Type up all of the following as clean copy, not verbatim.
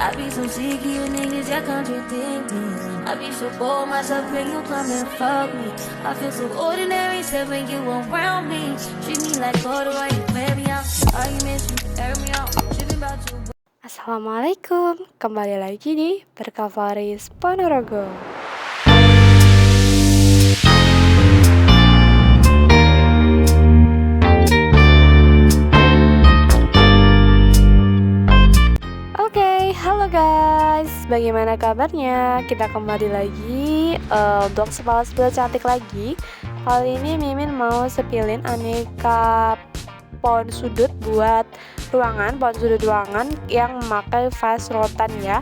I be so sick of you niggas, y'all contradict me. I be so bold myself when you come and fuck me. I feel so ordinary, except when you around me. Treat me like water while you play me out. Arguments, you air me out. Tripping about you. Assalamualaikum, kembali lagi di Berkavaris Ponorogo. Oke, halo guys, bagaimana kabarnya? Kita kembali lagi untuk sepal-sepil cantik lagi. Kali ini Mimin mau sepilin aneka pohon sudut buat pohon sudut ruangan yang memakai vas rotan ya.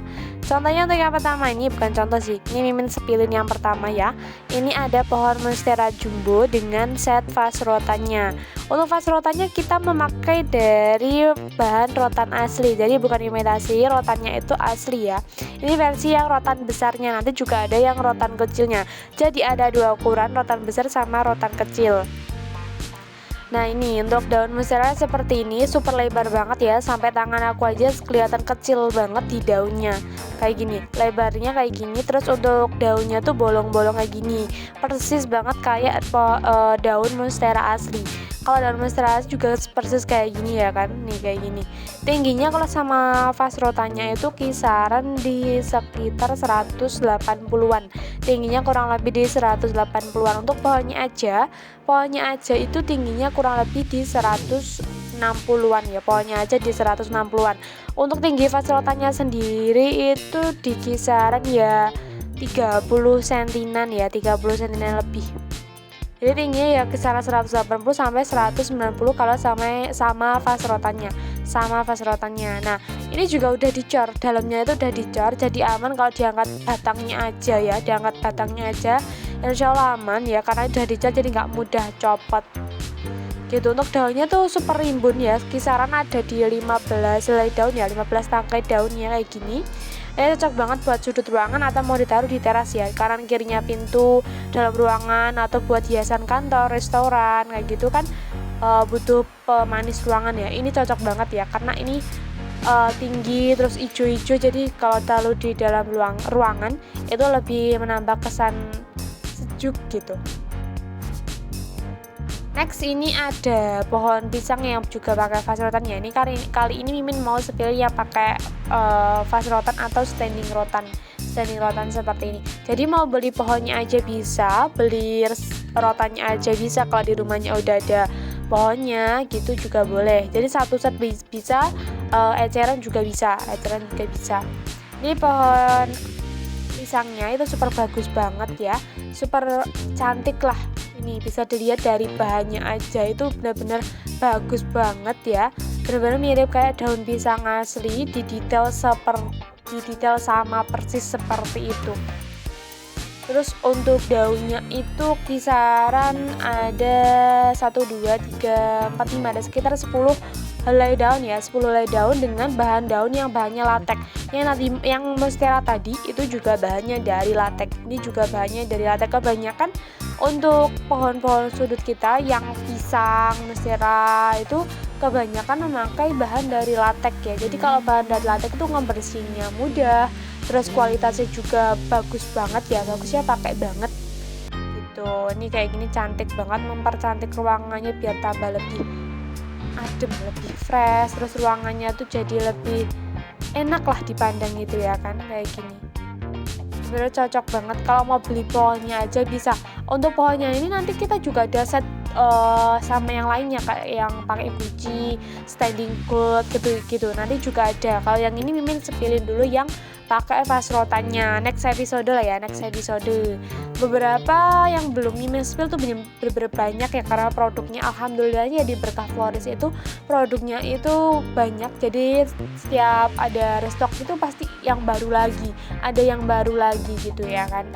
Contohnya untuk yang pertama ini bukan contoh sih, ini Mimin sepilin yang pertama ya. Ini ada pohon monstera jumbo dengan set vas rotannya. Untuk vas rotannya kita memakai dari bahan rotan asli, jadi bukan imitasi, rotannya itu asli ya. Ini versi yang rotan besarnya, nanti juga ada yang rotan kecilnya. Jadi ada dua ukuran, rotan besar sama rotan kecil. Nah ini untuk daun monstera seperti ini, super lebar banget ya, sampai tangan aku aja kelihatan kecil banget di daunnya. Kayak gini, lebarnya kayak gini. Terus untuk daunnya tuh bolong-bolong kayak gini, persis banget kayak daun monstera asli. Kalau daun monstera asli juga persis kayak gini ya kan, nih kayak gini. Tingginya kalau sama vas rotannya itu kisaran di sekitar 180-an. Tingginya kurang lebih di 180-an. Untuk pohonnya aja itu tingginya kurang lebih di 160-an ya, pohonnya aja di 160-an. Untuk tinggi vas rotannya sendiri itu di kisaran ya 30 sentinan ya, 30 sentinan lebih. Jadi tingginya ya kisaran 180 sampai 190 kalau sama vas rotannya. Nah, ini juga udah dicor, dalamnya itu udah dicor, jadi aman kalau diangkat batangnya aja ya, insya Allah aman ya, karena udah dicor jadi nggak mudah copot gitu. Untuk daunnya tuh super rimbun ya, kisaran ada di 15 helai daun ya, 15 tangkai daunnya kayak gini. Ini cocok banget buat sudut ruangan atau mau ditaruh di teras ya, kanan kirinya pintu dalam ruangan, atau buat hiasan kantor, restoran kayak gitu kan, butuh pemanis ruangan ya. Ini cocok banget ya, karena ini tinggi terus hijau-hijau, jadi kalau taruh di dalam ruangan itu lebih menambah kesan sejuk gitu. Next ini ada pohon pisang yang juga pakai vas rotan ya. Ini kali ini Mimin mau sepilih yang pakai vas rotan atau standing rotan seperti ini. Jadi mau beli pohonnya aja bisa, beli rotannya aja bisa. Kalau di rumahnya udah ada pohonnya gitu juga boleh. Jadi satu set bisa, eceran juga bisa. Ini pohon pisangnya itu super bagus banget ya, super cantik lah. Ini bisa dilihat dari bahannya aja, itu benar-benar bagus banget ya, benar-benar mirip kayak daun pisang asli, di detail sama persis seperti itu. Terus untuk daunnya itu kisaran ada 1, 2, 3, 4, 5, ada sekitar 10 helai daun ya, 10 helai daun dengan bahan daun yang bahannya latek. Yang monstera tadi itu juga bahannya dari latek. Ini juga bahannya dari latek. Kebanyakan untuk pohon-pohon sudut kita yang pisang, monstera itu kebanyakan memakai bahan dari latek ya. Jadi kalau bahan dari latek itu ngebersihinnya mudah, terus kualitasnya juga bagus banget ya, bagusnya pakai banget gitu. Ini kayak gini cantik banget, mempercantik ruangannya biar tambah lebih adem, lebih fresh, terus ruangannya tuh jadi lebih enak lah dipandang gitu ya kan, kayak gini. Sebenarnya cocok banget kalau mau beli pohonnya aja bisa. Untuk pohonnya ini nanti kita juga ada set sama yang lainnya, kayak yang pakai guci, standing good gitu. Nanti juga ada. Kalau yang ini Mimin sepilin dulu yang pakai vas rotannya. Next episode. Beberapa yang belum Mimin spill tuh bener-bener banyak ya, karena produknya alhamdulillahnya di Berkah Floris itu produknya itu banyak. Jadi setiap ada restock itu pasti ada yang baru lagi gitu ya kan.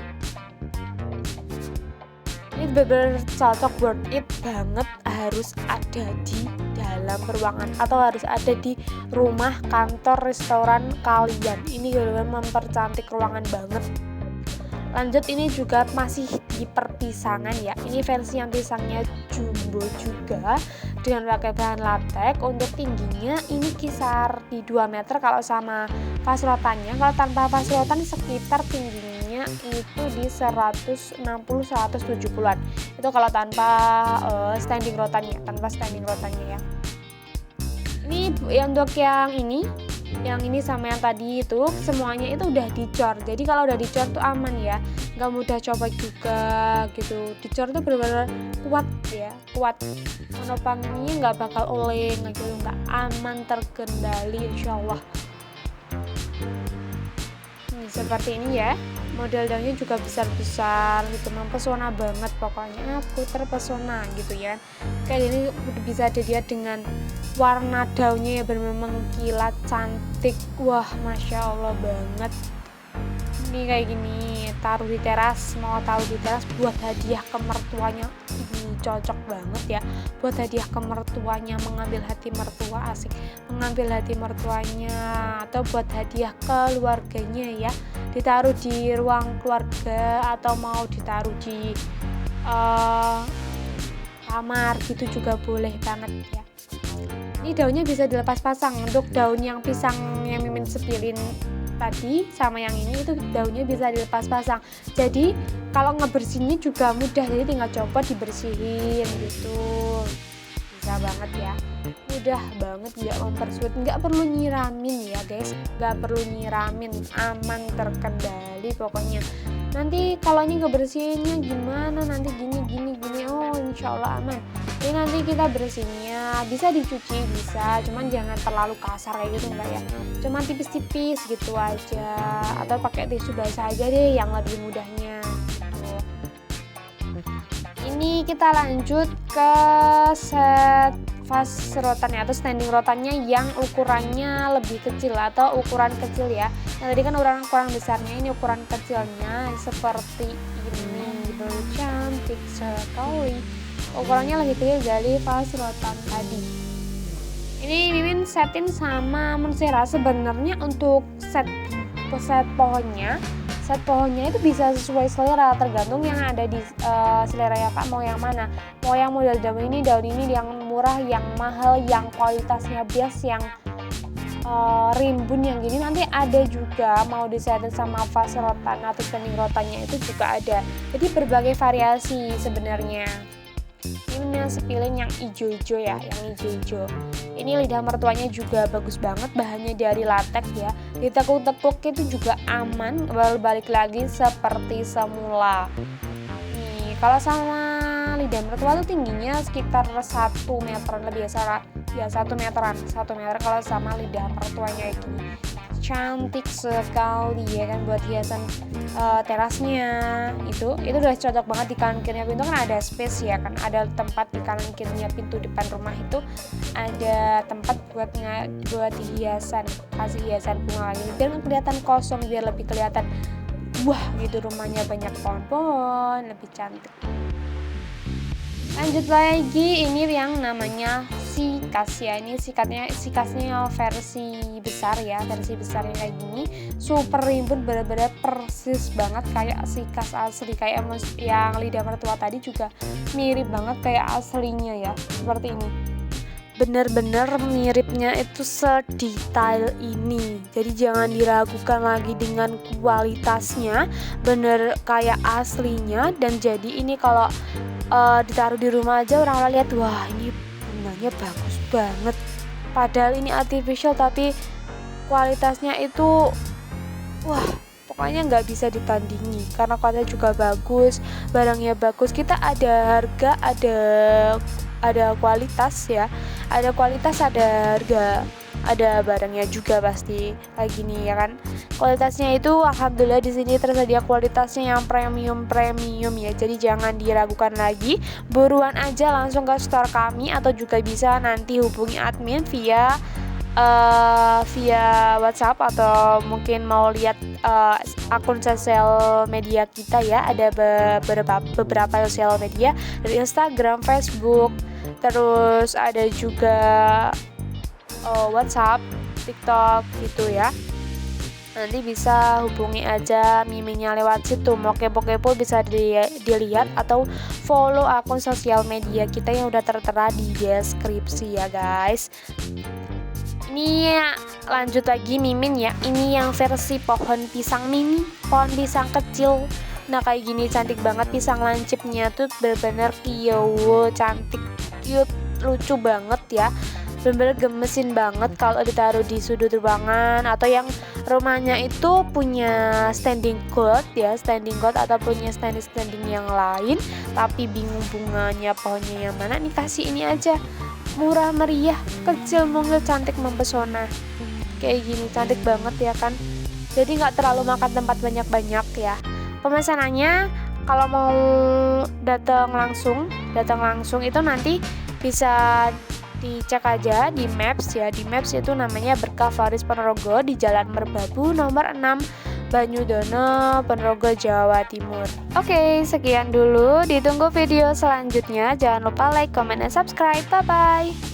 Ini bener-bener cocok, worth it banget, harus ada di dalam ruangan atau harus ada di rumah, kantor, restoran kalian. Ini bener-bener mempercantik ruangan banget. Lanjut, ini juga masih di perpisangan ya. Ini versi yang pisangnya jumbo juga, dengan pakai bahan latex. Untuk tingginya ini kisar di 2 meter kalau sama vas rotannya. Kalau tanpa vas rotan sekitar tingginya itu di 160-170an. Itu kalau tanpa standing rotannya, ya. Ini untuk yang ini sama yang tadi itu semuanya itu udah dicor. Jadi kalau udah dicor tuh aman ya, nggak mudah copot juga gitu. Dicor tuh benar-benar kuat ya, kuat. Menopangnya nggak bakal oleng gitu, nggak, aman, terkendali insyaallah. Seperti ini ya, model daunnya juga besar-besar gitu, mempesona banget, pokoknya aku terpesona gitu ya. Kayak ini bisa dilihat dengan warna daunnya ya, benar-benar mengkilat, cantik, wah masya Allah banget. Ini kayak gini, taruh di teras, mau taruh di teras buat hadiah ke mertuanya, ini cocok banget ya buat hadiah ke mertuanya, mengambil hati mertua, asik, mengambil hati mertuanya, atau buat hadiah keluarganya ya, ditaruh di ruang keluarga atau mau ditaruh di kamar gitu juga boleh banget ya. Ini daunnya bisa dilepas pasang. Untuk daun yang pisang yang Mimin sepilin tadi sama yang ini itu daunnya bisa dilepas pasang. Jadi kalau ngebersihinnya juga mudah, jadi tinggal copot dibersihin gitu. Bisa banget ya. Mudah banget, nggak mempersulit, nggak perlu nyiramin ya guys, nggak perlu nyiramin, aman, terkendali pokoknya. Nanti kalau ini ngebersihinnya gimana, nanti gini, oh insya Allah aman. Ini nanti kita bersihnya bisa dicuci, bisa, cuman jangan terlalu kasar kayak gitu enggak ya, cuman tipis-tipis gitu aja, atau pakai tisu basah aja deh yang lebih mudahnya gitu. Ini kita lanjut ke set vas rotannya atau standing rotannya yang ukurannya lebih kecil atau ukuran kecil ya. Yang tadi kan ukuran besarnya, ini ukuran kecilnya seperti ini gitu, cantik sekali. Ukurannya lebih kecil dari vas rotan tadi. Ini Mimin setin sama Monstera. Sebenarnya untuk set pohonnya itu bisa sesuai selera, tergantung yang ada di selera ya Kak, mau yang mana, mau yang model daun ini yang murah, yang mahal, yang kualitasnya bias, yang rimbun, yang gini. Nanti ada juga mau disetin sama vas rotan atau standing rotannya itu juga ada, jadi berbagai variasi sebenarnya. Ini sepilin yang ijo-ijo ya, yang ijo-ijo. Ini lidah mertuanya juga bagus banget, bahannya dari latex ya. Ditekuk-tekuk itu juga aman, balik lagi seperti semula. Nih, kalau sama lidah mertua tuh tingginya sekitar 1 meteran lebih ya, 1 meter kalau sama lidah mertuanya ini. Cantik sekali ya kan, buat hiasan terasnya itu udah cocok banget. Di kanan kirinya pintu kan ada space ya kan, ada tempat di kanan kirinya pintu depan rumah itu ada tempat buat hiasan, kasih hiasan bunga lagi biar kelihatan kosong, biar lebih kelihatan wah gitu rumahnya, banyak pohon-pohon, lebih cantik. Lanjut lagi, ini yang namanya sikas ya. Ini sikasnya versi besar ya, versi besarnya kayak gini, super rimbun, bener-bener persis banget kayak sikas asli, kayak yang lidah mertua tadi juga mirip banget kayak aslinya ya, seperti ini. Bener-bener miripnya itu sedetail ini, jadi jangan diragukan lagi dengan kualitasnya, bener kayak aslinya. Dan jadi ini kalau ditaruh di rumah aja orang-orang lihat, wah ini bunganya bagus banget, padahal ini artificial tapi kualitasnya itu wah pokoknya nggak bisa ditandingi, karena kualitasnya juga bagus, barangnya bagus. Kita ada harga, ada kualitas ya, ada kualitas, ada harga, ada barangnya juga pasti kayak gini ya kan. Kualitasnya itu alhamdulillah di sini tersedia kualitasnya yang premium ya. Jadi jangan diragukan lagi, buruan aja langsung ke store kami, atau juga bisa nanti hubungi admin via WhatsApp, atau mungkin mau lihat akun sosial media kita ya. Ada beberapa sosial media dari Instagram, Facebook, terus ada juga WhatsApp, TikTok gitu ya. Nanti bisa hubungi aja miminnya lewat situ. Mau kepo-kepo bisa dilihat atau follow akun sosial media kita yang udah tertera di deskripsi ya guys. Ini lanjut lagi mimin ya. Ini yang versi pohon pisang mini, pohon pisang kecil. Nah kayak gini cantik banget pisang lancipnya tuh, bener-bener cute, cantik, cute, lucu banget ya. Bener-bener gemesin banget kalau ditaruh di sudut ruangan atau yang rumahnya itu punya standing god ya, standing god atau punya standing yang lain tapi bingung bunganya pohonnya yang mana, nih kasih ini aja, murah meriah, kecil mungil, cantik mempesona. Kayak gini cantik banget ya kan. Jadi nggak terlalu makan tempat banyak-banyak ya. Pemesanannya kalau mau datang langsung itu nanti bisa dicek aja di Maps ya. Di Maps itu namanya Berkah Faris Ponorogo di Jalan Merbabu nomor 6 Banyudono, Ponorogo, Jawa Timur. Oke, sekian dulu. Ditunggu video selanjutnya. Jangan lupa like, comment, dan subscribe. Bye-bye.